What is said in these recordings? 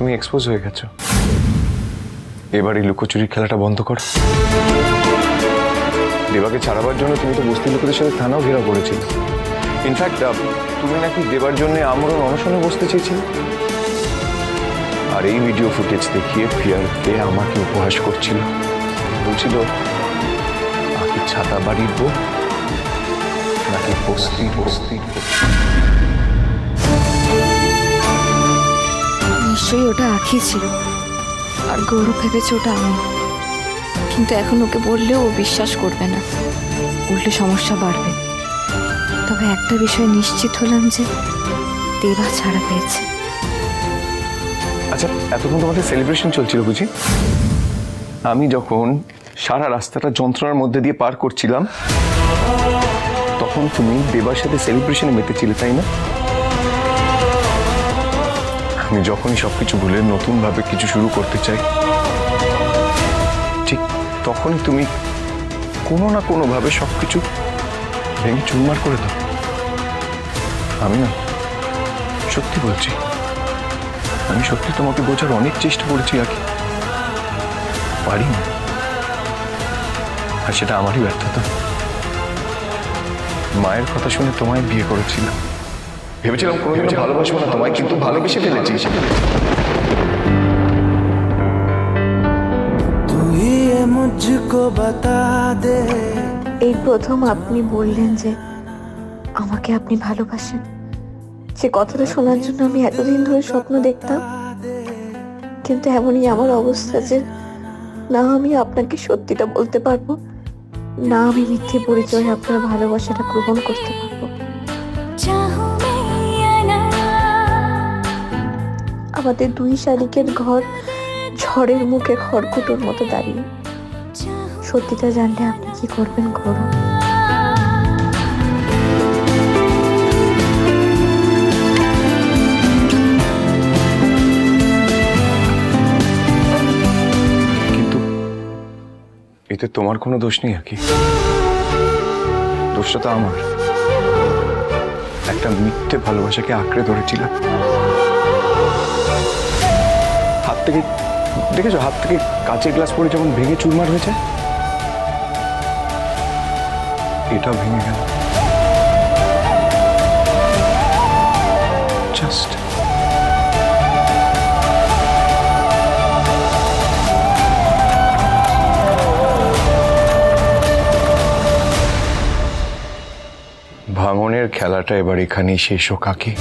তুমি এক্সপোজ হয়ে গেছো। এবার এই লুকোচুরির খেলাটা বন্ধ করো। দেবাকে ছাড়াবার জন্য তুমি তো বস্তি লোকেদের সাথে থানাও ঘেরাও করেছিলে। ইনফ্যাক্ট তুমি নাকি দেবার জন্য আমরণ অনশনে বসতে চেয়েছিলে। আর এই ভিডিও ফুটেজ দেখিয়ে পিয়ারকে আমাকে উপহাস করছিল, বলছিল আকি ছাতা বাড়ির বউ নাকি বস্তি বস্তি। নিশ্চয়ই ওটা আঁখি ছিল, আর গৌরব ভেবেছে ওটা আমি। কিন্তু এখন ওকে বললেও ও বিশ্বাস করবে না, উল্টে সমস্যা বাড়বে। তবে একটা বিষয় নিশ্চিত হলাম যে দেবা ছাড়া পেয়েছে। আচ্ছা, এতক্ষণ তোমাদের সেলিব্রেশন চলছিল বুঝি? আমি যখন সারা রাস্তাটা যন্ত্রণার মধ্যে দিয়ে পার করছিলাম তখন তুমি দেবার সাথে সেলিব্রেশনে মেতেছিলে, তাই না? আমি যখনই সবকিছু ভুলে নতুন ভাবে কিছু শুরু করতে চাই, ঠিক তখনই তুমি কোনো না কোনো ভাবে সবকিছু ভেঙে চুরমার করে দাও। আমি না, সত্যি বলছি, আমি সত্যি তোমাকে বোঝার অনেক চেষ্টা করেছি আগে, পারিনি। আর সেটা আমারই ব্যর্থতা। মায়ের কথা শুনে তোমায় বিয়ে করেছিলাম, ভেবেছিলাম কোনোদিন ভালোবাসবো না তোমায়, কিন্তু ভালোবেসে ফেলেছি। এই প্রথম আপনি বললেন যে আমাকে আপনি ভালোবাসেন। সে কথাটা শোনার জন্য আমি এতদিন ধরে স্বপ্ন দেখতাম, কিন্তু এমনই আমার অবস্থা যে না আমি আপনাকে সত্যিটা বলতে পারবো, না আমি মিথ্যে পরিচয়ে আপনার ভালোবাসাটা গ্রহণ করতে পারবো। আমাদের দুই শালিকের ঘর ঝড়ের মুখে খড়কুটোর মতো দাঁড়িয়ে। সত্যিটা জানলে আপনি কি করবেন গৌরব? কিন্তু এতে তোমার কোনো দোষ নেই আর কি, দোষটা তো আমার। একটা মিথ্যে ভালোবাসাকে আঁকড়ে ধরেছিলাম। হাত থেকে দেখেছো, হাত থেকে কাঁচের গ্লাস পড়ে যেমন ভেঙে চুরমার হয়েছে, এটা ভেঙে গেল। জাস্ট ভাঙনের খেলাটা এবার এখানেই শেষ হোক কাকি।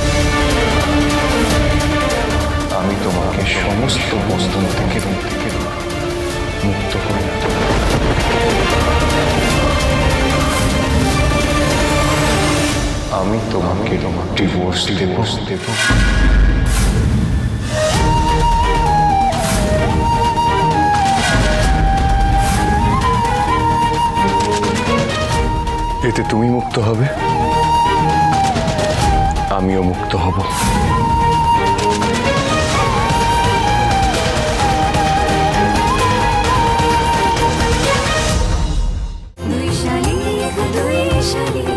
আমি তোমাকে সমস্ত বস্তু থেকে মুক্ত করে দেব। আমি তোমাকে ডিভোর্স দেব। এতে তুমি মুক্ত হবে, আমিও মুক্ত হব।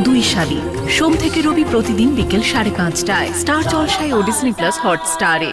দুই শালিক সোম থেকে রবি প্রতিদিন বিকেল 5:30টায় স্টার জলসায় ও ডিজনি প্লাস হটস্টারে।